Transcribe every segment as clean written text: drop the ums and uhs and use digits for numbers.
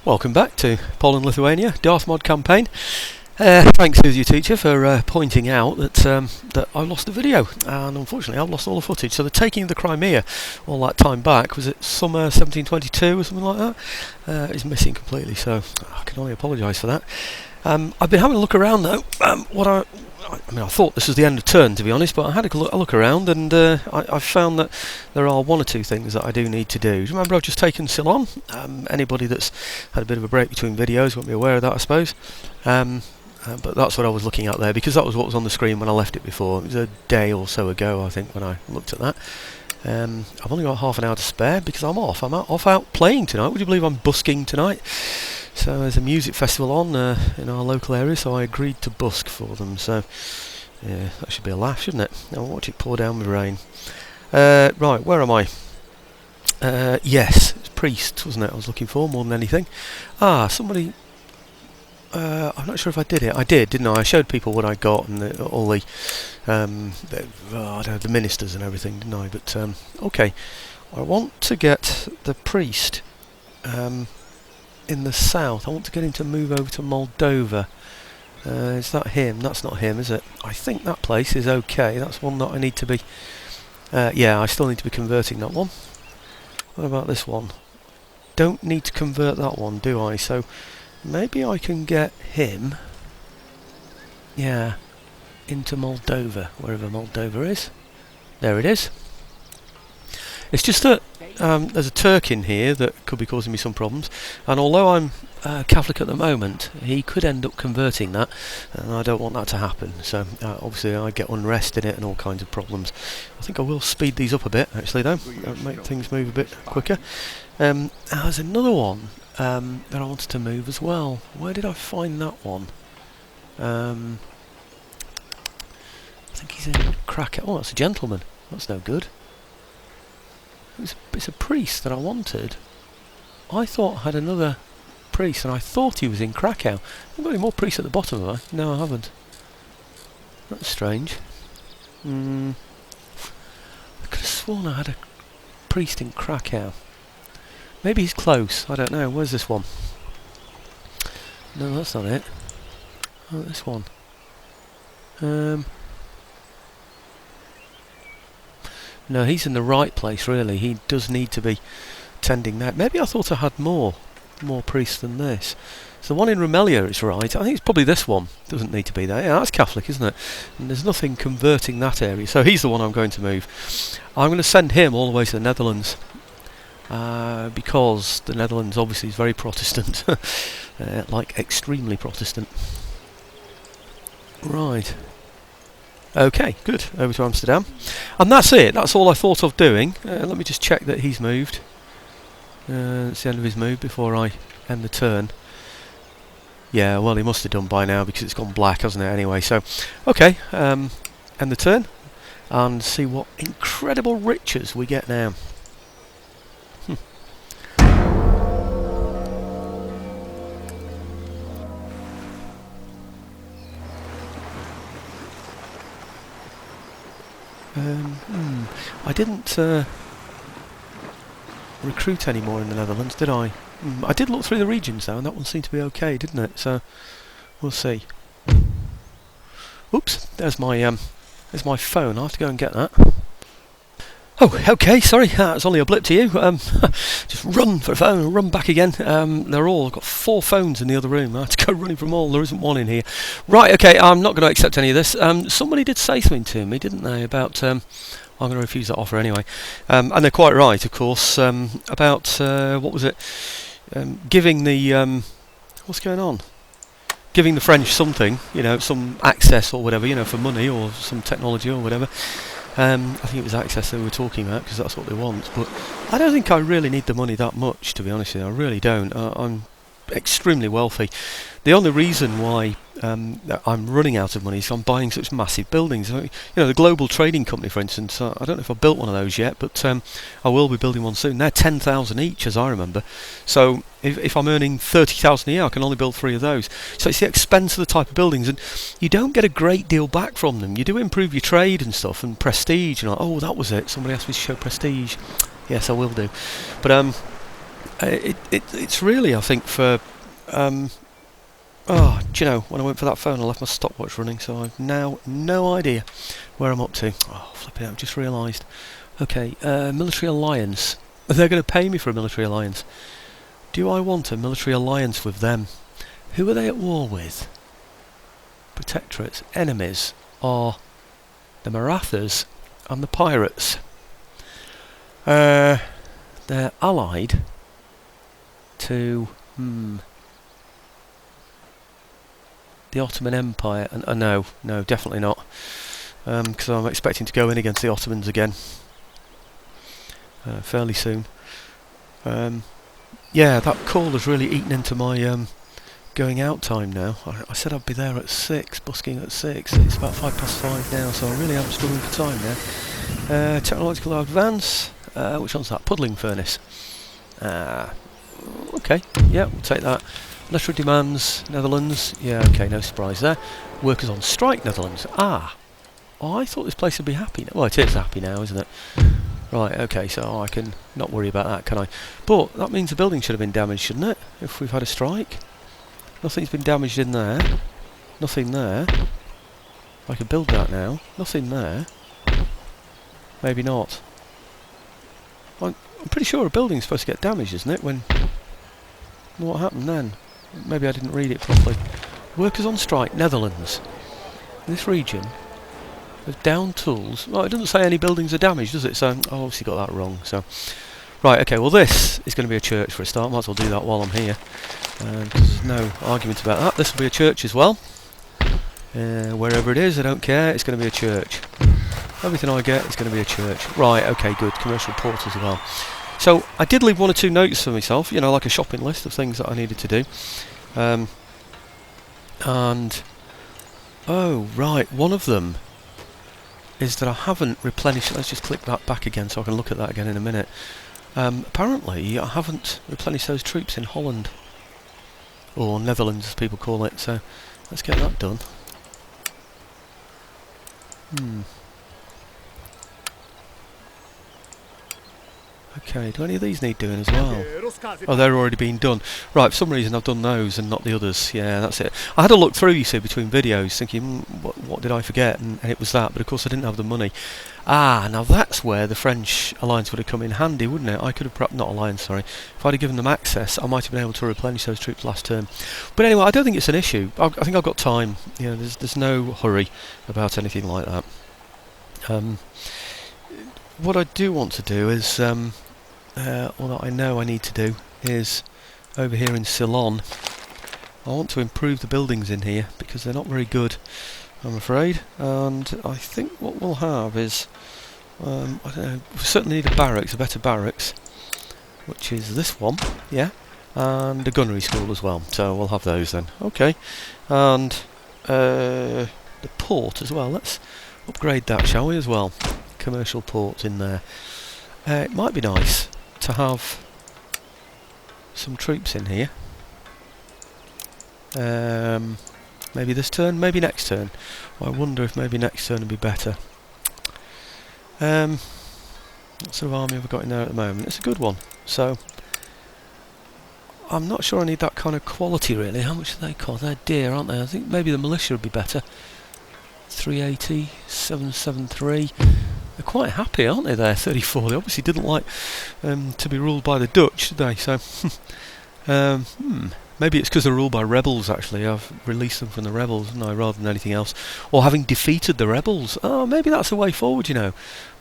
Welcome back to Poland, Lithuania, Darthmod campaign. Thanks to your teacher for pointing out that I lost the video, and unfortunately I've lost all the footage. So the taking of the Crimea all that time back, was it summer 1722 or something like that, is missing completely, so I can only apologise for that. I've been having a look around though. I thought this was the end of turn, to be honest, but I had a look around, and I found that there are one or two things that I do need to do. Do you remember I've just taken Ceylon? Anybody that's had a bit of a break between videos won't be aware of that, I suppose. But that's what I was looking at there, because that was what was on the screen when I left it before. It was a day or so ago, I think, when I looked at that. I've only got half an hour to spare because I'm off. I'm off out playing tonight. Would you believe I'm busking tonight? So there's a music festival on in our local area, so I agreed to busk for them. So yeah, that should be a laugh, shouldn't it? I'll watch it pour down with rain. Right, where am I? Yes, it's priests, wasn't it? I was looking for more than anything. Somebody. I'm not sure if I did it. I did, didn't I? I showed people what I got and all the ministers and everything, didn't I? But okay, I want to get the priest in the south. I want to get him to move over to Moldova. Is that him? That's not him, is it? I think that place is okay. That's one that I need to be... yeah, I still need to be converting that one. What about this one? Don't need to convert that one, do I? So maybe I can get him... yeah, into Moldova, wherever Moldova is. There it is. It's just that there's a Turk in here that could be causing me some problems, and although I'm Catholic at the moment, he could end up converting that, and I don't want that to happen. So obviously I get unrest in it and all kinds of problems. I think I will speed these up a bit, actually, though, make things move a bit quicker. There's another one that I wanted to move as well. Where did I find that one? I think he's in Krakow. Oh, that's a gentleman. That's no good. It's a priest that I wanted. I thought I had another priest, and I thought he was in Krakow. I've got any more priests at the bottom, have I? No, I haven't. That's strange. I could have sworn I had a priest in Krakow. Maybe he's close. I don't know. Where's this one? No, that's not it. Oh, this one. No, he's in the right place, really. He does need to be tending that. Maybe I thought I had more priests than this. So the one in Rumelia is right. I think it's probably this one. Doesn't need to be there. Yeah, that's Catholic, isn't it? And there's nothing converting that area. So he's the one I'm going to move. I'm going to send him all the way to the Netherlands. Because the Netherlands obviously is very Protestant. Like extremely Protestant. Right. Okay, good. Over to Amsterdam. And that's it. That's all I thought of doing. Let me just check that he's moved. It's the end of his move before I end the turn. Yeah, well, he must have done by now because it's gone black, hasn't it, anyway. So, okay, end the turn and see what incredible riches we get now. I didn't recruit any more in the Netherlands, did I? I did look through the regions though, and that one seemed to be okay, didn't it? So we'll see. Oops, there's my phone. I'll have to go and get that. Oh, okay, sorry, it's only a blip to you. Just run for a phone and run back again. I've got 4 phones in the other room. I have to go running from all. There isn't one in here. Right, okay, I'm not going to accept any of this. Somebody did say something to me, didn't they, about... I'm going to refuse that offer anyway. And they're quite right, of course, about, what was it? Giving the... what's going on? Giving the French something, some access or whatever, for money or some technology or whatever. I think it was access they were talking about, because that's what they want. But I don't think I really need the money that much, to be honest with you. I really don't. I'm extremely wealthy. The only reason why I'm running out of money is I'm buying such massive buildings. The Global Trading Company, for instance, I don't know if I've built one of those yet, but I will be building one soon. They're 10,000 each, as I remember. So if I'm earning 30,000 a year, I can only build 3 of those. So it's the expense of the type of buildings, and you don't get a great deal back from them. You do improve your trade and stuff, and prestige. Oh, that was it. Somebody asked me to show prestige. Yes, I will do. But It's really, I think, for oh, do you know, when I went for that phone I left my stopwatch running, so I've now no idea where I'm up to. Oh, flipping out, I've just realised. Okay, military alliance. They're going to pay me for a military alliance. Do I want a military alliance with them? Who are they at war with? Protectorates. Enemies are the Marathas and the pirates. They're allied to the Ottoman Empire. And no, definitely not. Because I'm expecting to go in against the Ottomans again fairly soon. Yeah, that call has really eaten into my going out time now. I said I'd be there at 6, busking at 6. It's about 5:05 now, so I really am struggling for time now. Technological advance. Which one's that? Puddling furnace. Okay, yeah, we'll take that. Letter of demands, Netherlands. Yeah, okay, no surprise there. Workers on strike, Netherlands. Ah! Oh, I thought this place would be happy now. Well, it is happy now, isn't it? Right, okay, so I can not worry about that, can I? But that means the building should have been damaged, shouldn't it? If we've had a strike. Nothing's been damaged in there. Nothing there. I can build that now. Nothing there. Maybe not. I'm pretty sure a building's supposed to get damaged, isn't it? When... What happened then? Maybe I didn't read it properly. Workers on strike, Netherlands. In this region, there's down tools. Well, it doesn't say any buildings are damaged, does it? So, I obviously got that wrong. So, right, okay, well this is going to be a church for a start. Might as well do that while I'm here. There's no argument about that. This will be a church as well. Wherever it is, I don't care. It's going to be a church. Everything I get is going to be a church. Right, okay, good. Commercial port as well. So, I did leave 1 or 2 notes for myself, you know, like a shopping list of things that I needed to do. Oh, right, one of them is that I haven't replenished... Let's just click that back again so I can look at that again in a minute. Apparently, I haven't replenished those troops in Holland. Or Netherlands, as people call it, so let's get that done. Okay, do any of these need doing as well? Oh, they're already being done. Right, for some reason I've done those and not the others. Yeah, that's it. I had a look through, you see, between videos, thinking, what did I forget? And it was that, but of course I didn't have the money. Ah, now that's where the French alliance would have come in handy, wouldn't it? I could have perhaps... Not alliance, sorry. If I'd have given them access, I might have been able to replenish those troops last term. But anyway, I don't think it's an issue. I think I've got time. You know, there's no hurry about anything like that. What I do want to do is... all that I know I need to do is over here in Ceylon. I want to improve the buildings in here because they're not very good, I'm afraid. And I think what we'll have is, I don't know, we certainly need a barracks, a better barracks, which is this one, yeah, and a gunnery school as well. So we'll have those then. Okay, and the port as well. Let's upgrade that, shall we, as well? Commercial port in there. It might be nice to have some troops in here. Maybe this turn, maybe next turn. I wonder if maybe next turn would be better. What sort of army have I got in there at the moment? It's a good one. So I'm not sure I need that kind of quality really. How much do they cost? They're dear, aren't they? I think maybe the militia would be better. 380, 773. They're quite happy, aren't they, there, 34? They obviously didn't like to be ruled by the Dutch, did they? So, maybe it's because they're ruled by rebels, actually. I've released them from the rebels, haven't I, rather than anything else. Or having defeated the rebels. Oh, maybe that's the way forward, you know.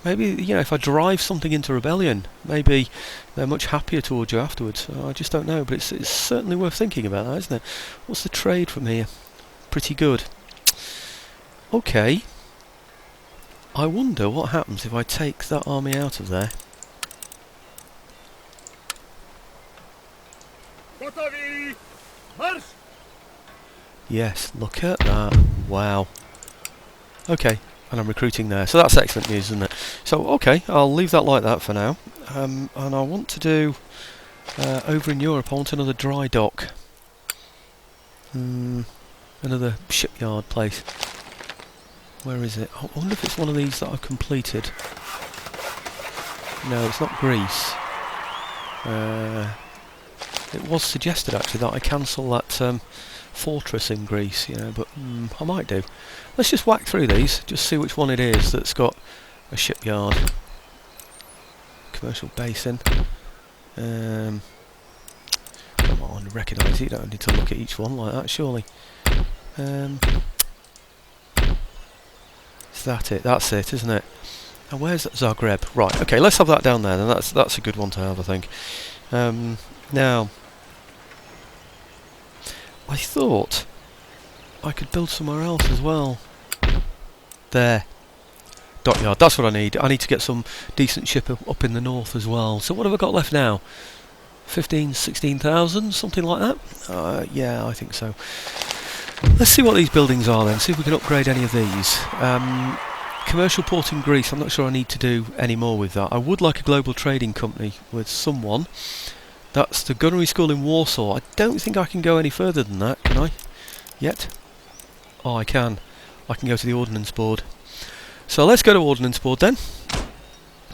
Maybe, you know, if I drive something into rebellion, maybe they're much happier towards you afterwards. I just don't know, but it's certainly worth thinking about that, isn't it? What's the trade from here? Pretty good. Okay. I wonder what happens if I take that army out of there. Yes, look at that. Wow. Okay, and I'm recruiting there. So that's excellent news, isn't it? So, okay, I'll leave that like that for now. And I want to do, over in Europe, I want another dry dock. Another shipyard place. Where is it? I wonder if it's one of these that I've completed. No, it's not Greece. it was suggested actually that I cancel that fortress in Greece, you know, but I might do. Let's just whack through these, just see which one it is that's got a shipyard. Commercial basin. Come on, recognise it, you don't need to look at each one like that, surely. Is that it? That's it, isn't it? And where's Zagreb? Right, okay, let's have that down there, then that's a good one to have, I think. Now, I thought I could build somewhere else as well. There. Dockyard, that's what I need. I need to get some decent ship up in the north as well. So what have I got left now? 15, 16,000, something like that? Yeah, I think so. Let's see what these buildings are then, see if we can upgrade any of these. Commercial port in Greece, I'm not sure I need to do any more with that. I would like a global trading company with someone. That's the gunnery school in Warsaw. I don't think I can go any further than that, can I? Yet? Oh, I can. I can go to the Ordnance Board. So let's go to Ordnance Board then.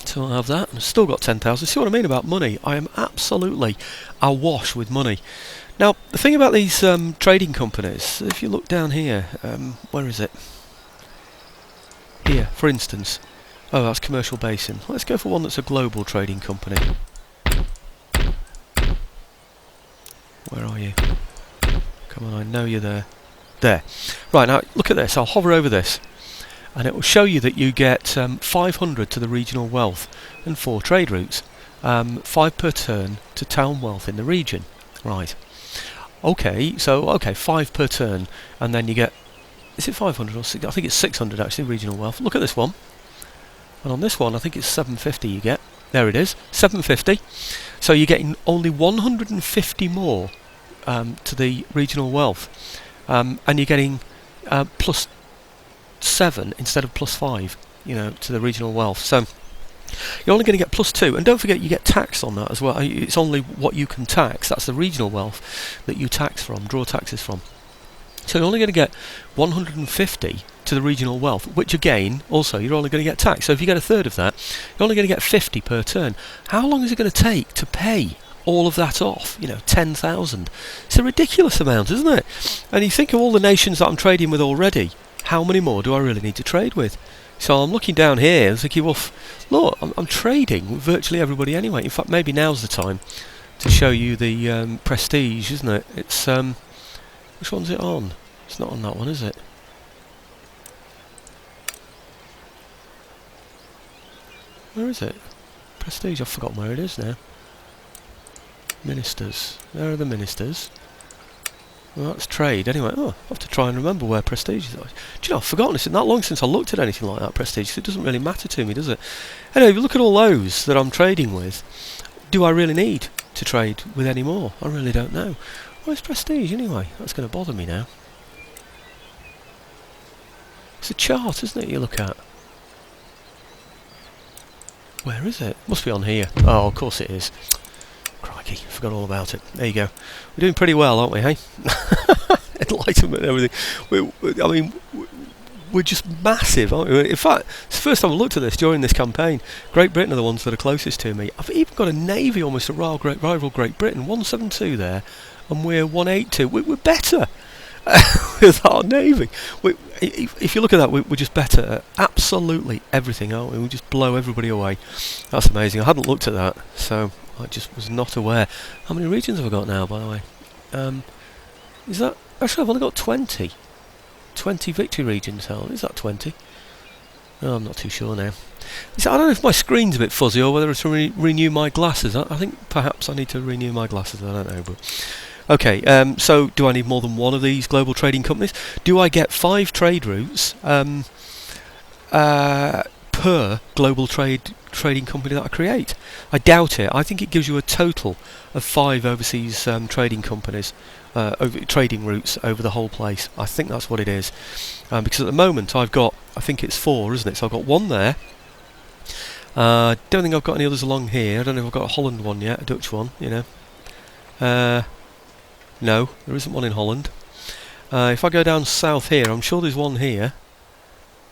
So I'll have that. I've still got 10,000. See what I mean about money? I am absolutely awash with money. Now, the thing about these trading companies, if you look down here, where is it? Here, for instance. Oh, that's Commercial Basin. Let's go for one that's a global trading company. Where are you? Come on, I know you're there. There. Right, now look at this. I'll hover over this. And it will show you that you get 500 to the regional wealth and 4 trade routes. 5 per turn to town wealth in the region. Right. Okay, so, 5 per turn. And then you get... Is it 500 or 6? I think it's 600 actually, regional wealth. Look at this one. And on this one, I think it's 750 you get. There it is, 750. So you're getting only 150 more to the regional wealth. And you're getting plus 7 instead of plus 5, you know, to the regional wealth. So you're only going to get plus 2. And don't forget you get tax on that as well. It's only what you can tax. That's the regional wealth that you tax from, draw taxes from. So you're only going to get 150 to the regional wealth, which again, also, you're only going to get tax. So if you get a third of that, you're only going to get 50 per turn. How long is it going to take to pay all of that off? You know, 10,000. It's a ridiculous amount, isn't it? And you think of all the nations that I'm trading with already, how many more do I really need to trade with? So I'm looking down here and thinking, well, look, I'm trading with virtually everybody anyway. In fact, maybe now's the time to show you the prestige, isn't it? It's... which one's it on? It's not on that one, is it? Where is it? Prestige, I've forgotten where it is now. Ministers. There are the ministers. Well, that's trade. Anyway, I'll have to try and remember where prestige is. Do you know, I've forgotten. It's been that long since I looked at anything like that, prestige, so it doesn't really matter to me, does it? Anyway, if you look at all those that I'm trading with, do I really need to trade with any more? I really don't know. Where's prestige anyway? That's going to bother me now. It's a chart, isn't it, you look at? Where is it? Must be on here. Oh, of course it is. Crikey, forgot all about it. There you go. We're doing pretty well, aren't we, hey? Enlightenment and everything. We're just massive, aren't we? In fact, it's the first time I looked at this during this campaign. Great Britain are the ones that are closest to me. I've even got a navy almost to rival Great Britain. 172 there, and we're 182. We're better with our navy. If you look at that, we're just better at absolutely everything, aren't we? We just blow everybody away. That's amazing. I hadn't looked at that, so I just was not aware. How many regions have I got now, by the way? Is that... Actually, I've only got 20. 20 victory regions held. Is that 20? Oh, I'm not too sure now. I don't know if my screen's a bit fuzzy or whether it's to renew my glasses. I think perhaps I need to renew my glasses. I don't know, but... Okay, so do I need more than one of these global trading companies? Do I get 5 trade routes per global trading company that I create? I doubt it. I think it gives you a total of 5 overseas trading companies, trading routes over the whole place. I think that's what it is. Because at the moment I've got, I think it's 4, isn't it? So I've got 1 there. Don't think I've got any others along here. I don't know if I've got a Holland one yet, a Dutch one, you know. No, there isn't one in Holland. If I go down south here, I'm sure there's one here.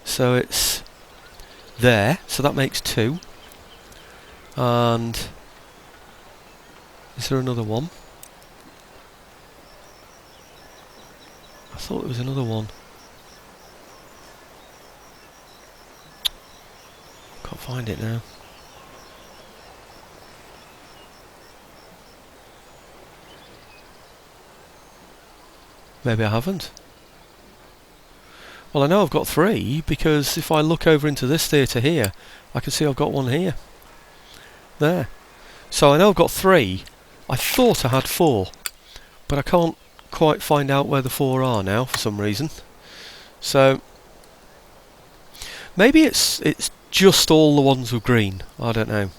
So it's there, so that makes 2. And is there another one? I thought there was another one. Can't find it now. Maybe I haven't. Well, I know I've got 3 because if I look over into this theatre here, I can see I've got one here. There. So I know I've got 3. I thought I had 4, but I can't quite find out where the 4 are now for some reason. So maybe it's just all the ones with green. I don't know.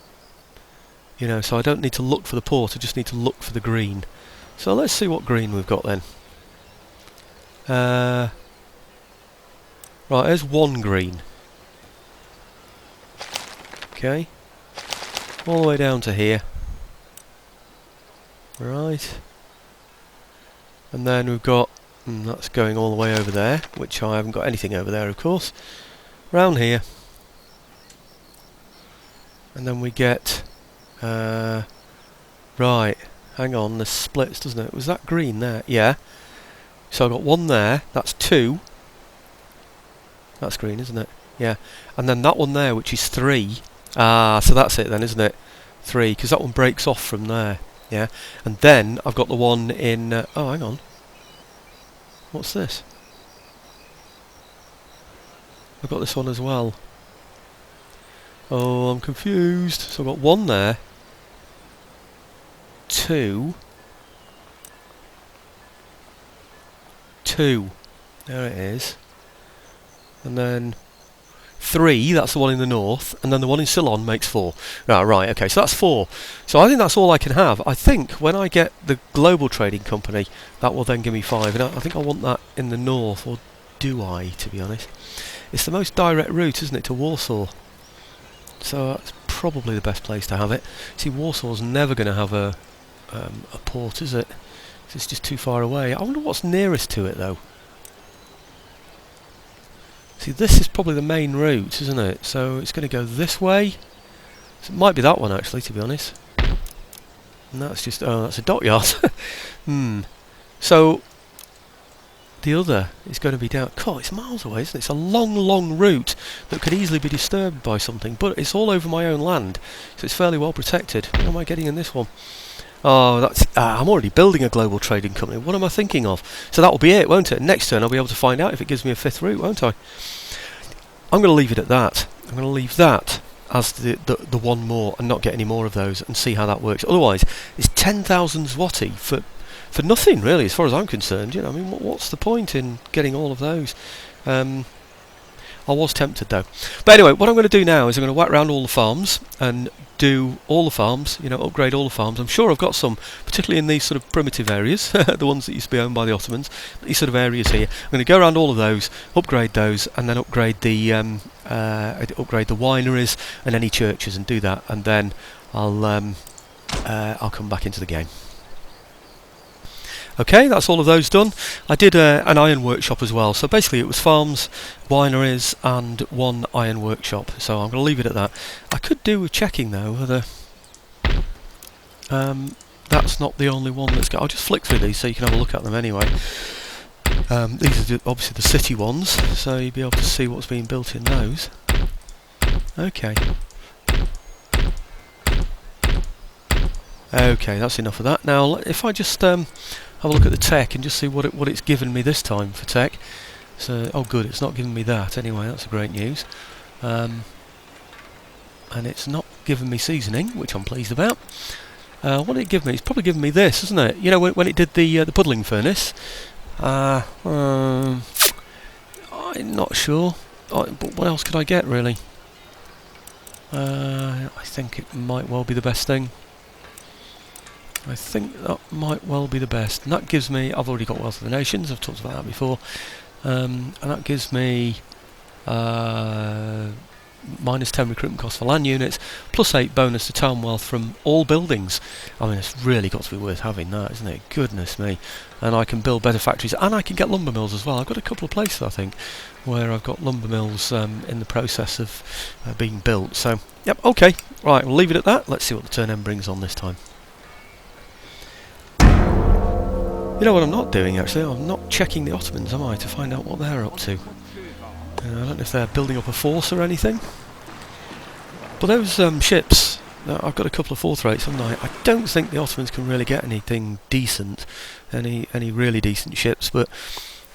You know, so I don't need to look for the port. I just need to look for the green. So let's see what green we've got then. Right, there's 1 green. Okay. All the way down to here. Right. And then we've got... that's going all the way over there, which I haven't got anything over there, of course. Round here. And then we get... right. Hang on, this splits, doesn't it? Was that green there? Yeah. So I've got 1 there. That's 2. That's green, isn't it? Yeah. And then that one there, which is 3. Ah, so that's it then, isn't it? 3, because that one breaks off from there. Yeah. And then I've got the one in... oh, hang on. What's this? I've got this one as well. Oh, I'm confused. So I've got 1 there. 2. 2. There it is. And then 3, that's the one in the north, and then the one in Ceylon makes 4. Right, okay, so that's 4. So I think that's all I can have. I think when I get the global trading company, that will then give me 5. And I think I want that in the north, or do I, to be honest? It's the most direct route, isn't it, to Warsaw? So that's probably the best place to have it. See, Warsaw's never going to have a port, is it? It's just too far away. I wonder what's nearest to it, though. See, this is probably the main route, isn't it? So it's going to go this way. So it might be that one, actually, to be honest. And that's just... oh, that's a dockyard. So the other is going to be down... God, it's miles away, isn't it? It's a long, long route that could easily be disturbed by something. But it's all over my own land, so it's fairly well protected. What am I getting in this one? Oh, that's... I'm already building a global trading company. What am I thinking of? So that will be it, won't it? Next turn I'll be able to find out if it gives me a 5th route, won't I? I'm going to leave it at that. I'm going to leave that as the one more and not get any more of those and see how that works. Otherwise, it's 10,000 zloty for nothing, really, as far as I'm concerned. You know, I mean, what's the point in getting all of those? I was tempted, though. But anyway, what I'm going to do now is I'm going to whack round all the farms and do all the farms, you know, upgrade all the farms. I'm sure I've got some, particularly in these sort of primitive areas, the ones that used to be owned by the Ottomans, these sort of areas here. I'm going to go around all of those, upgrade those, and then upgrade the wineries and any churches and do that, and then I'll come back into the game. Okay, that's all of those done. I did an iron workshop as well, so basically it was farms, wineries and 1 iron workshop, so I'm going to leave it at that. I could do with checking though whether that's not the only one that's got... I'll just flick through these so you can have a look at them anyway. These are obviously the city ones, so you'll be able to see what's being built in those. Okay. Okay, that's enough of that. Now, if I just have a look at the tech and just see what it's given me this time for tech. So, oh good, it's not giving me that anyway, that's great news. And it's not giving me seasoning, which I'm pleased about. What did it give me? It's probably given me this, isn't it? You know, when it did the puddling furnace. I'm not sure. But what else could I get, really? I think it might well be the best thing. I think that might well be the best. And that gives me... I've already got Wealth of the Nations, I've talked about that before. And that gives me... -10 recruitment cost for land units, +8 bonus to town wealth from all buildings. I mean, it's really got to be worth having that, isn't it? Goodness me. And I can build better factories, and I can get lumber mills as well. I've got a couple of places, I think, where I've got lumber mills in the process of being built. So, yep, okay. Right, we'll leave it at that. Let's see what the turn end brings on this time. You know what I'm not doing actually? I'm not checking the Ottomans, am I, to find out what they're up to. I don't know if they're building up a force or anything. But those ships, I've got a couple of fourth rates, haven't I? I don't think the Ottomans can really get anything decent, any really decent ships. But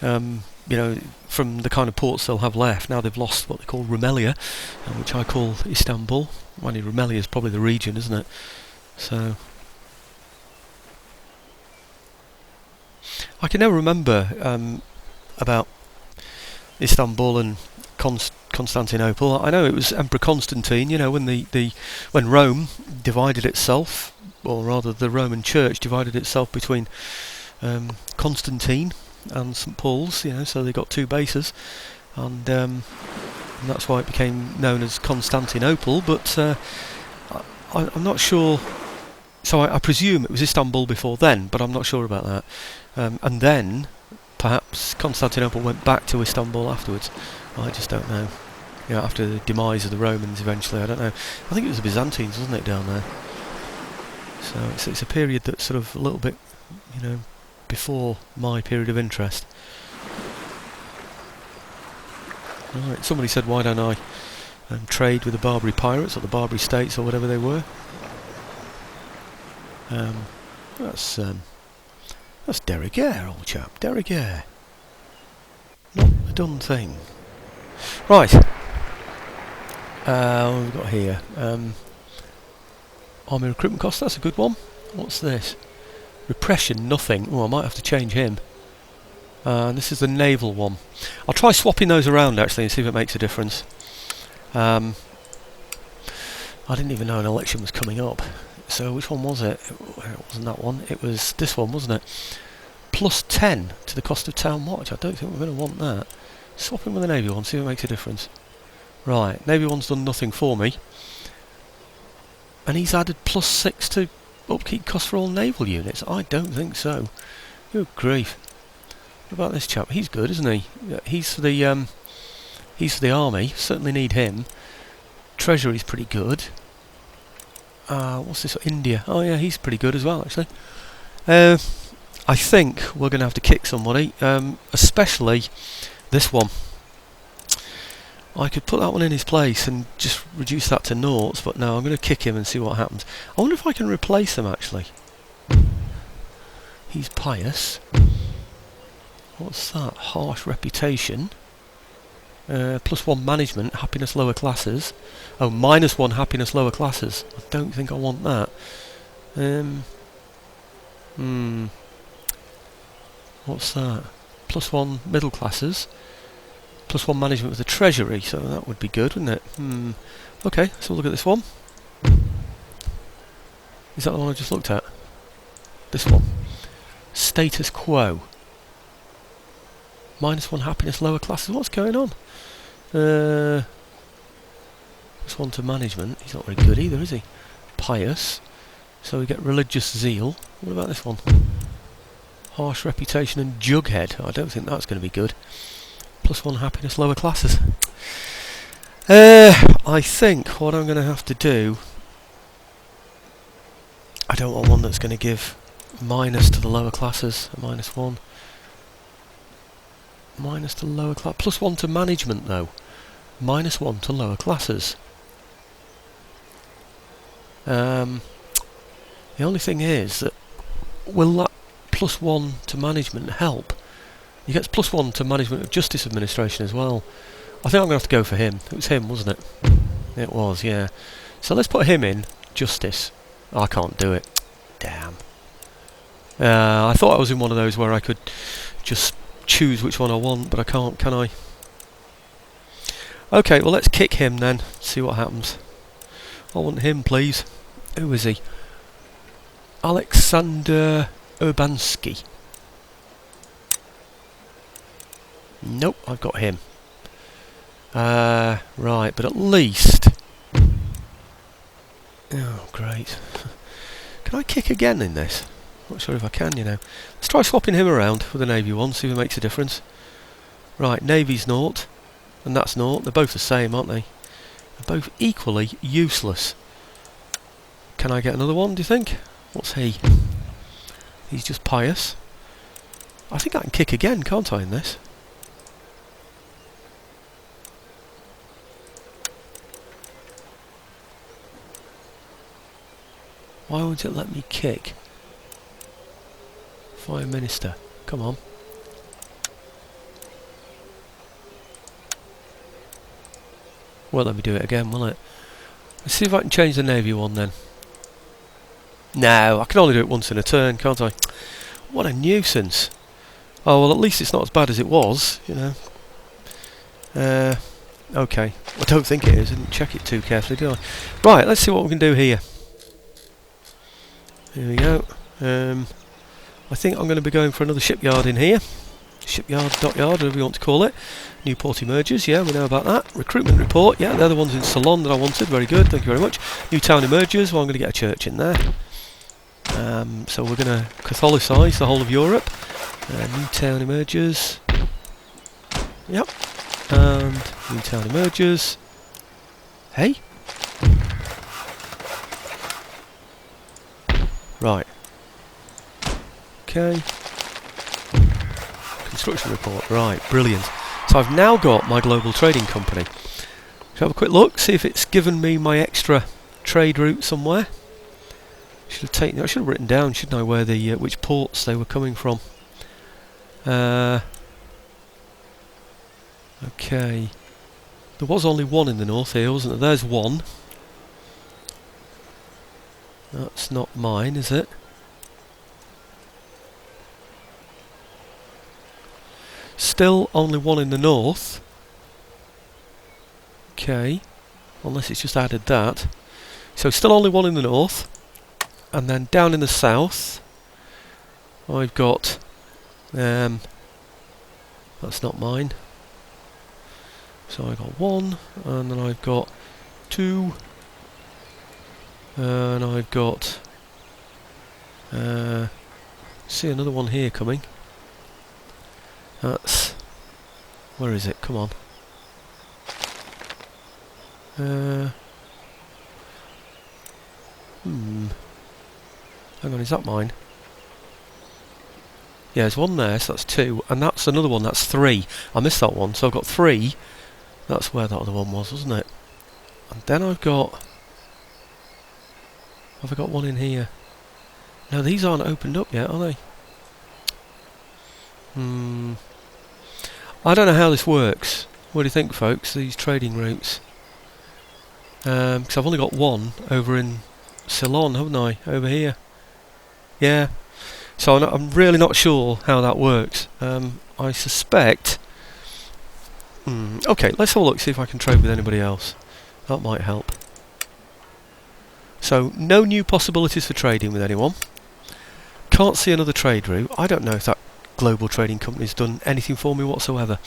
you know, from the kind of ports they'll have left, now they've lost what they call Rumelia, which I call Istanbul. Well, Rumelia is probably the region, isn't it? So I can never remember about Istanbul and Constantinople. I know it was Emperor Constantine, you know, when when Rome divided itself, or rather the Roman Church divided itself between Constantine and St Paul's, you know, so they got two bases, and that's why it became known as Constantinople. But I'm not sure. So I presume it was Istanbul before then, but I'm not sure about that. And then perhaps Constantinople went back to Istanbul afterwards. I just don't know. You know, after the demise of the Romans eventually, I don't know. I think it was the Byzantines, wasn't it, down there? So it's a period that's sort of a little bit, you know, before my period of interest. Right, somebody said, why don't I trade with the Barbary pirates or the Barbary states or whatever they were? That's de rigueur, old chap, de rigueur. Not a done thing. Right. What have we got here? Army recruitment cost, that's a good one. What's this? Repression, nothing. Oh, I might have to change him. This is the naval one. I'll try swapping those around actually and see if it makes a difference. I didn't even know an election was coming up. So which one was it? It wasn't that one. It was this one, wasn't it? Plus 10 to the cost of town watch. I don't think we're going to want that. Swap him with the navy one, see if it makes a difference. Right, navy one's done nothing for me. And he's added plus 6 to upkeep cost for all naval units. I don't think so. Good grief. What about this chap? He's good, isn't he? He's for the army. Certainly need him. Treasury's pretty good. What's this? India. Oh yeah, he's pretty good as well, actually. I think we're going to have to kick somebody, especially this one. I could put that one in his place and just reduce that to noughts, but no, I'm going to kick him and see what happens. I wonder if I can replace him, actually. He's pious. What's that? Harsh reputation. +1 management, happiness lower classes. Oh, -1 happiness lower classes. I don't think I want that. What's that? +1 middle classes. +1 management with the treasury, so that would be good, wouldn't it? Okay, so we'll look at this one. Is that the one I just looked at? This one. Status quo. -1 happiness lower classes. What's going on? +1 to management. He's not very good either, is he? Pious. So we get religious zeal. What about this one? Harsh reputation and jughead. I don't think that's going to be good. +1 happiness lower classes. I think what I'm going to have to do... I don't want one that's going to give minus to the lower classes. A -1. Minus to lower class. +1 to management though. -1 to lower classes. The only thing is that will that +1 to management help? He gets +1 to management of justice administration as well. I think I'm going to have to go for him. It was him, wasn't it? It was, yeah. So let's put him in justice. I can't do it. Damn. I thought I was in one of those where I could just choose which one I want, but I can't, can I? Okay, well let's kick him then, see what happens. I want him, please. Who is he? Alexander Urbanski. Nope, I've got him. Right, but at least... Oh, great. Can I kick again in this? Not sure if I can, you know. Let's try swapping him around with the Navy one, see if it makes a difference. Right, Navy's naught, and that's naught. They're both the same, aren't they? They're both equally useless. Can I get another one, do you think? What's he? He's just pious. I think I can kick again, can't I, in this? Why won't it let me kick? Prime Minister, come on. Won't let me do it again, will it? Let's see if I can change the Navy one then. No, I can only do it once in a turn, can't I? What a nuisance. Oh, well, at least it's not as bad as it was, you know. Okay. I don't think it is. I didn't check it too carefully, did I? Right, let's see what we can do here. Here we go. I think I'm going to be going for another shipyard in here. Shipyard, dockyard, whatever you want to call it. New port emerges, yeah, we know about that. Recruitment report, yeah, they're the ones in Ceylon that I wanted. Very good, thank you very much. New town emerges, well, I'm going to get a church in there. So we're going to Catholicise the whole of Europe. New town emerges. Yep. And new town emerges. Hey? Right. Okay. Construction report. Right, brilliant. So I've now got my global trading company. Shall I have a quick look, see if it's given me my extra trade route somewhere. Should have taken. I should have written down, shouldn't I, where the which ports they were coming from. Okay. There was only one in the north here, wasn't there? There's one. That's not mine, is it? Still only one in the north. Okay. Unless it's just added that. So still only one in the north. And then down in the south I've got that's not mine. So I got one, and then I've got two, and I've got see another one here coming. That's, where is it? Come on. Hang on, is that mine? Yeah, there's one there, so that's two, and that's another one, that's three. I missed that one, so I've got three. That's where that other one was, wasn't it? And then I've got... have I got one in here? No, these aren't opened up yet, are they? I don't know how this works. What do you think, folks, these trading routes? Because I've only got one over in Ceylon, haven't I? Over here. Yeah. So I'm really not sure how that works. I suspect... okay, let's have a look, see if I can trade with anybody else. That might help. So, no new possibilities for trading with anyone. Can't see another trade route. I don't know if that global trading company's done anything for me whatsoever.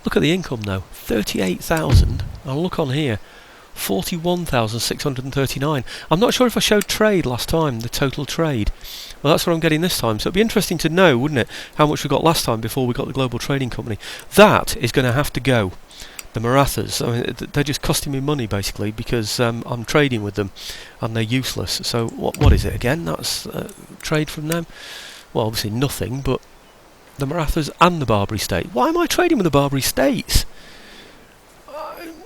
Look at the income though, 38,000. I'll look on here, 41,639. I'm not sure if I showed trade last time, the total trade. Well, that's what I'm getting this time. So it'd be interesting to know, wouldn't it, how much we got last time before we got the global trading company. That is going to have to go. The Marathas, I mean, they're just costing me money basically because I'm trading with them and they're useless. So what is it again? That's trade from them. Well, obviously nothing, but the Marathas and the Barbary State. Why am I trading with the Barbary States?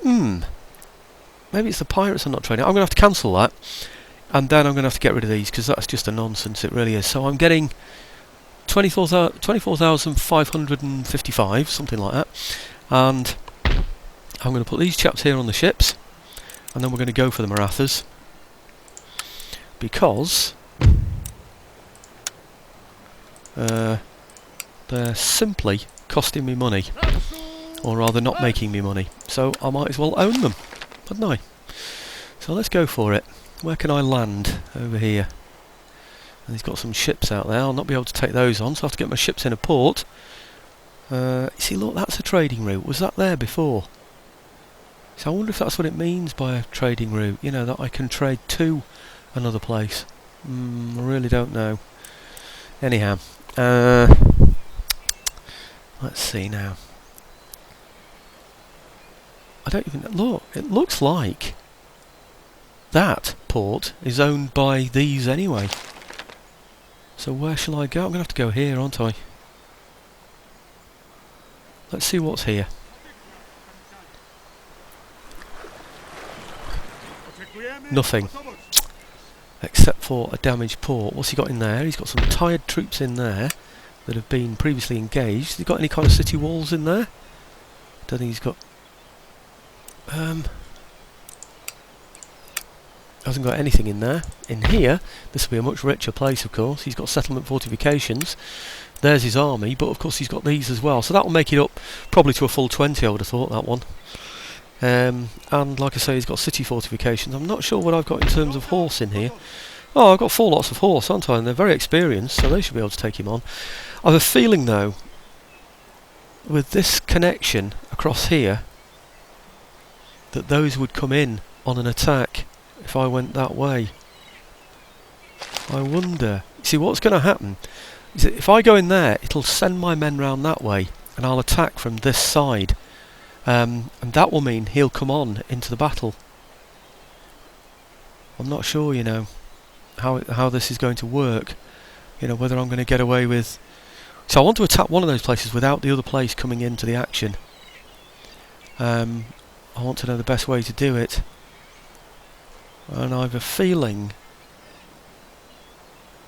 Maybe it's the pirates I'm not trading. I'm going to have to cancel that, and then I'm going to have to get rid of these because that's just a nonsense. It really is. So I'm getting 24,555, something like that, and I'm going to put these chaps here on the ships, and then we're going to go for the Marathas because they're simply costing me money, or rather not making me money. So I might as well own them, hadn't I? So let's go for it. Where can I land? Over here. And he's got some ships out there. I'll not be able to take those on, so I have to get my ships in a port. You see, look, that's a trading route. Was that there before? So I wonder if that's what it means by a trading route. You know, that I can trade to another place. I really don't know. Anyhow, let's see now. I don't even look. It looks like that port is owned by these anyway. So where shall I go? I'm going to have to go here, aren't I? Let's see what's here. Nothing. Except for a damaged port. What's he got in there? He's got some tired troops in there that have been previously engaged. Has he got any kind of city walls in there? Don't think he's got... hasn't got anything in there. In here, this will be a much richer place, of course. He's got settlement fortifications. There's his army, but of course he's got these as well. So that will make it up probably to a full 20, I would have thought, that one. And like I say, he's got city fortifications. I'm not sure what I've got in terms of horse in here. Oh, I've got 4 lots of horse, aren't I? And they're very experienced, so they should be able to take him on. I have a feeling, though, with this connection across here, that those would come in on an attack if I went that way. I wonder. See, what's going to happen is that if I go in there, it'll send my men round that way, and I'll attack from this side. And that will mean he'll come on into the battle. I'm not sure, you know, how this is going to work. You know, whether I'm going to get away with... So I want to attack one of those places without the other place coming into the action. I want to know the best way to do it. And I have a feeling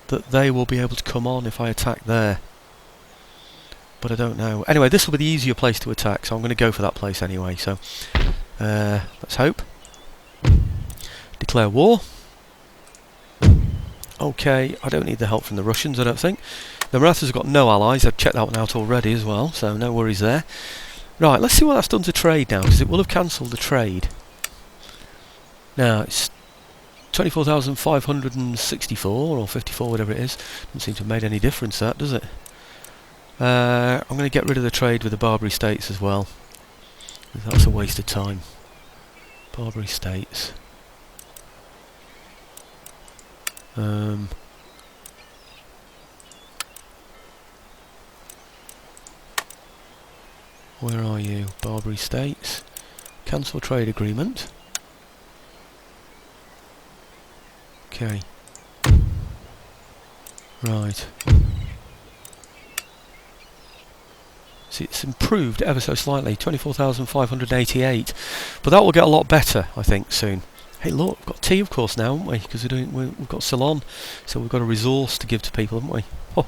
that they will be able to come on if I attack there. But I don't know. Anyway, this will be the easier place to attack, so I'm going to go for that place anyway. So, let's hope. Declare war. Okay, I don't need the help from the Russians, I don't think. The Marathas have got no allies. I've checked that one out already as well, so no worries there. Right, let's see what that's done to trade now, because it will have cancelled the trade. Now, it's 24,564 or 54, whatever it is. Doesn't seem to have made any difference, that, does it? I'm going to get rid of the trade with the Barbary States as well. That's a waste of time. Barbary States. Where are you? Barbary States. Cancel trade agreement. Okay. Right. See, it's improved ever so slightly, 24,588, but that will get a lot better, I think, soon. Hey, look, we've got tea, of course, now, haven't we? Because we've got Ceylon, so we've got a resource to give to people, haven't we? Oh,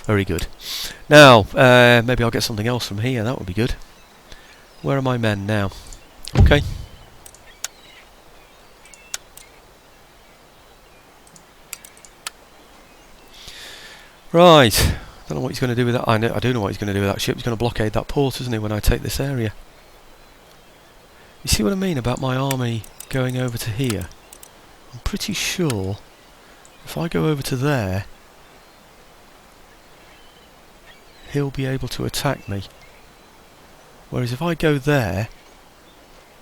very good. Now, maybe I'll get something else from here. That would be good. Where are my men now? Okay. Right. Don't know what he's going to do with that. I do know what he's going to do with that ship. He's going to blockade that port, isn't he, when I take this area? You see what I mean about my army going over to here? I'm pretty sure if I go over to there, he'll be able to attack me. Whereas if I go there,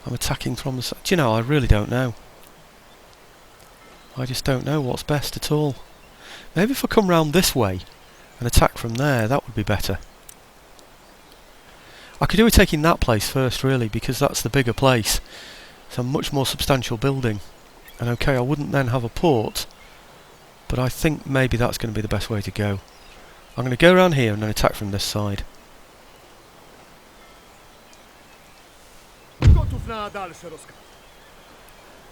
I'm attacking from the side. Do you know, I really don't know. I just don't know what's best at all. Maybe if I come round this way and attack from there, that would be better. I could do with taking that place first, really, because that's the bigger place. It's a much more substantial building. And okay, I wouldn't then have a port, but I think maybe that's going to be the best way to go. I'm going to go around here and then attack from this side.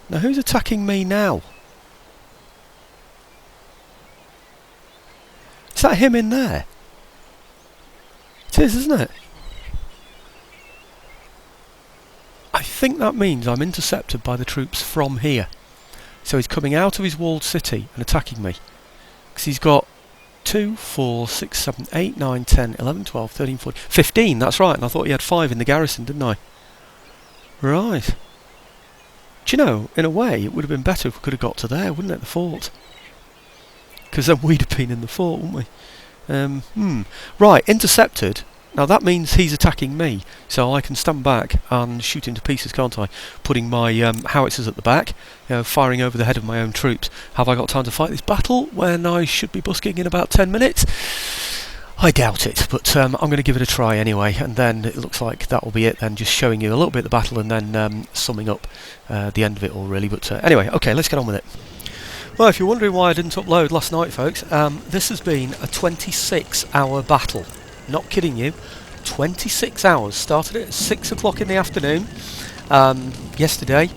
Now who's attacking me now? Is that him in there? It is, isn't it? I think that means I'm intercepted by the troops from here. So he's coming out of his walled city and attacking me. Because he's got 2, 4, 6, 7, 8, 9, 10, 11, 12, 13, 14, 15, that's right. And I thought he had 5 in the garrison, didn't I? Right. Do you know, in a way, it would have been better if we could have got to there, wouldn't it, the fort? Because then we'd have been in the fort, wouldn't we? Right, intercepted. Now that means he's attacking me, so I can stand back and shoot him to pieces, can't I? Putting my howitzers at the back, firing over the head of my own troops. Have I got time to fight this battle when I should be busking in about 10 minutes? I doubt it, but I'm going to give it a try anyway, and then it looks like that will be it then, just showing you a little bit of the battle and then summing up the end of it all, really. But anyway, okay, let's get on with it. Well, if you're wondering why I didn't upload last night, folks, this has been a 26-hour battle. Not kidding you. 26 hours. Started it at 6 o'clock in the afternoon yesterday,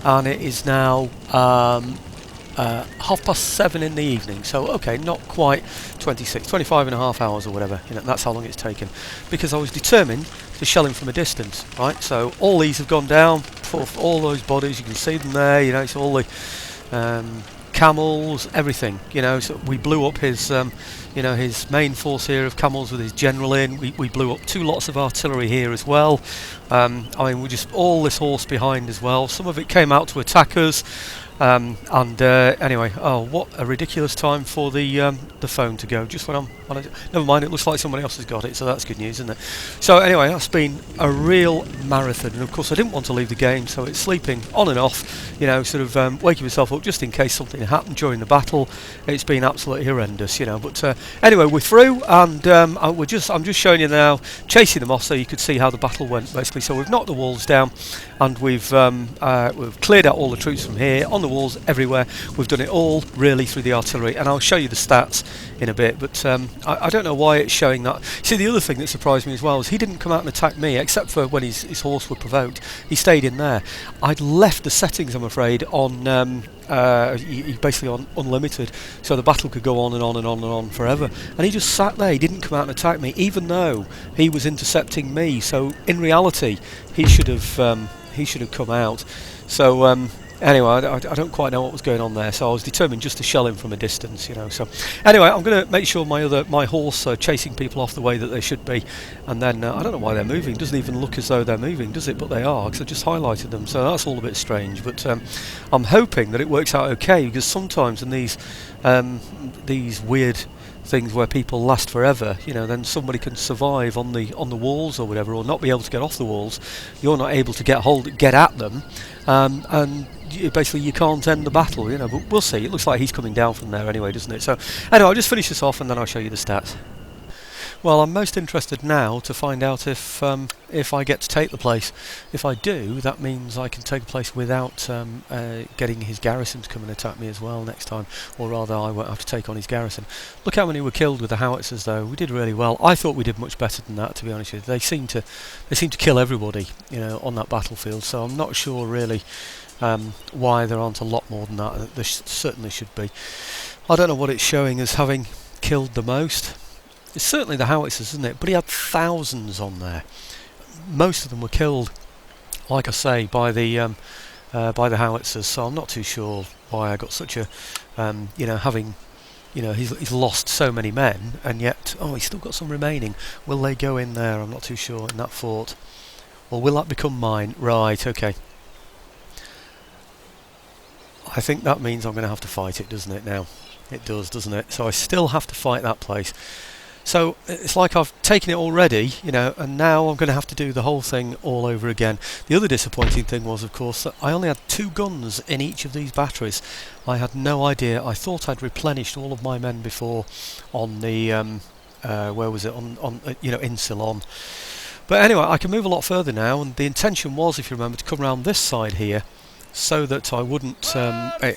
and it is now 7:30 in the evening. So okay, not quite 26, 25 and a half hours or whatever. That's how long it's taken, because I was determined to shell him from a distance. Right, so all these have gone down. For all those bodies, you can see them there. It's all the camels, everything. So we blew up his his main force here of camels with his general in. We blew up 2 lots of artillery here as well. We just all this horse behind as well. Some of it came out to attack us. Anyway, what a ridiculous time for the phone to go just when I'm on it. Never mind, it looks like somebody else has got it, so that's good news, isn't it? So anyway, that's been a real marathon, and of course I didn't want to leave the game, so it's sleeping on and off, sort of waking myself up just in case something happened during the battle. It's been absolutely horrendous, but anyway, we're through, and I'm just showing you now, chasing them off so you could see how the battle went, basically. So we've knocked the walls down, and we've cleared out all the troops from here, on the walls, everywhere. We've done it all really through the artillery, and I'll show you the stats in a bit, but I don't know why it's showing that. See, the other thing that surprised me as well is he didn't come out and attack me, except for when his horse were provoked. He stayed in there. I'd left the settings, I'm afraid, on basically on unlimited, so the battle could go on and on and on and on forever, and he just sat there. He didn't come out and attack me, even though he was intercepting me. So in reality, he should have come out. So anyway, I don't quite know what was going on there, so I was determined just to shell him from a distance, So anyway, I'm going to make sure my horse are chasing people off the way that they should be, and then I don't know why they're moving. It doesn't even look as though they're moving, does it? But they are, because I just highlighted them, so that's all a bit strange. But I'm hoping that it works out okay, because sometimes in these weird things where people last forever, then somebody can survive on the walls or whatever, or not be able to get off the walls. You're not able to get at them, and basically you can't end the battle, but we'll see. It looks like he's coming down from there anyway, doesn't it? So anyway, I'll just finish this off and then I'll show you the stats. Well, I'm most interested now to find out if I get to take the place. If I do, that means I can take the place without getting his garrison to come and attack me as well next time, or rather I won't have to take on his garrison. Look how many were killed with the howitzers, though. We did really well. I thought we did much better than that, to be honest with you. They seem to kill everybody, on that battlefield. So I'm not sure really why there aren't a lot more than that. There certainly should be. I don't know what it's showing as having killed the most. It's certainly the howitzers, isn't it? But he had thousands on there. Most of them were killed, like I say, by the howitzers. So I'm not too sure why I got such a, having, he's lost so many men, and yet, he's still got some remaining. Will they go in there? I'm not too sure, in that fort. Or will that become mine? Right, okay. I think that means I'm going to have to fight it, doesn't it, now? It does, doesn't it? So I still have to fight that place. So it's like I've taken it already, and now I'm going to have to do the whole thing all over again. The other disappointing thing was, of course, that I only had 2 guns in each of these batteries. I had no idea. I thought I'd replenished all of my men before on the, where was it, in Ceylon. But anyway, I can move a lot further now, and the intention was, if you remember, to come around this side here, so that I wouldn't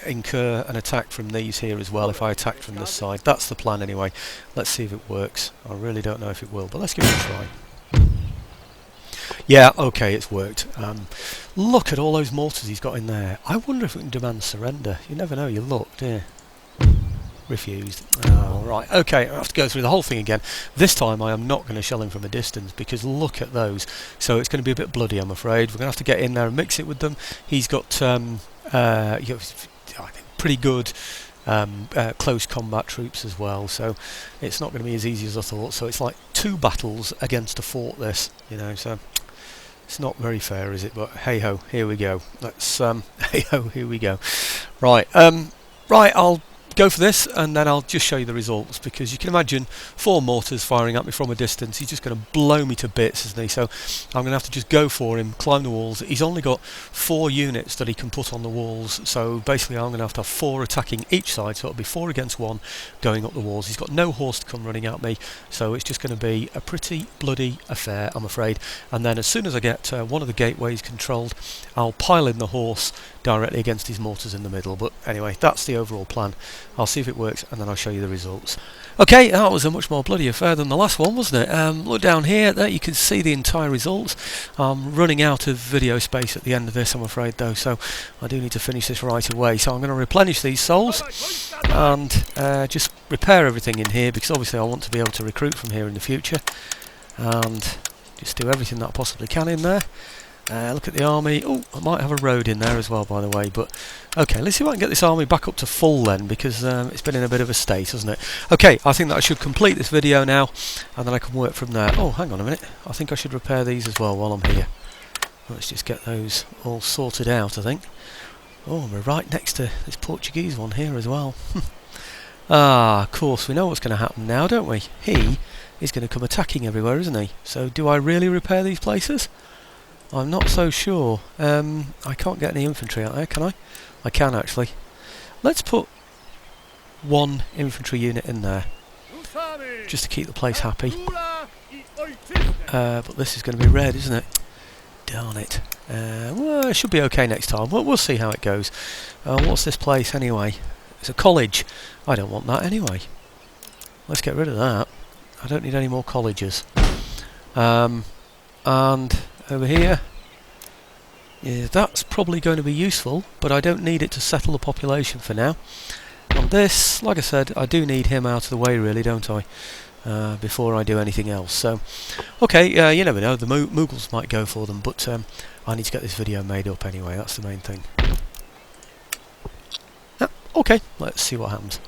incur an attack from these here as well if I attacked from this side. That's the plan anyway. Let's see if it works. I really don't know if it will, but let's give it a try. Yeah, okay, it's worked. Look at all those mortars he's got in there. I wonder if we can demand surrender. You never know, you look, do you? Refused. Oh, right, okay, I have to go through the whole thing again. This time I am not going to shell him from a distance, because look at those. So it's going to be a bit bloody, I'm afraid. We're going to have to get in there and mix it with them. He's got pretty good close combat troops as well, so it's not going to be as easy as I thought. So it's like 2 battles against a fort, this, so it's not very fair, is it? But hey ho, here we go. Let's hey ho, here we go. Right, I'll go for this, and then I'll just show you the results, because you can imagine 4 mortars firing at me from a distance. He's just going to blow me to bits, isn't he? So I'm going to have to just go for him, climb the walls. He's only got 4 units that he can put on the walls, so basically I'm going to have 4 attacking each side, so it'll be 4 against 1 going up the walls. He's got no horse to come running at me, so it's just going to be a pretty bloody affair, I'm afraid. And then as soon as I get one of the gateways controlled, I'll pile in the horse directly against his mortars in the middle. But anyway, that's the overall plan. I'll see if it works, and then I'll show you the results. Okay, that was a much more bloody affair than the last one, wasn't it? Look down here, there you can see the entire results. I'm running out of video space at the end of this, I'm afraid, though, so I do need to finish this right away. So I'm going to replenish these souls and just repair everything in here, because obviously I want to be able to recruit from here in the future, and just do everything that I possibly can in there. Look at the army. Oh, I might have a road in there as well, by the way, but okay, let's see if I can get this army back up to full then, because it's been in a bit of a state, hasn't it? Okay, I think that I should complete this video now, and then I can work from there. Oh, hang on a minute, I think I should repair these as well while I'm here. Let's just get those all sorted out, I think. Oh, we're right next to this Portuguese one here as well. Of course, we know what's going to happen now, don't we? He is going to come attacking everywhere, isn't he? So do I really repair these places? I'm not so sure. I can't get any infantry out there, can I? I can actually. Let's put one infantry unit in there, just to keep the place happy. But this is going to be red, isn't it? Darn it. Well, it should be okay next time. We'll see how it goes. What's this place anyway? It's a college. I don't want that anyway. Let's get rid of that. I don't need any more colleges. And over here, yeah, that's probably going to be useful, but I don't need it to settle the population for now. On this, like I said, I do need him out of the way really, don't I? Before I do anything else. So, okay, you never know, the Mughals might go for them, but I need to get this video made up anyway, that's the main thing. Okay, let's see what happens.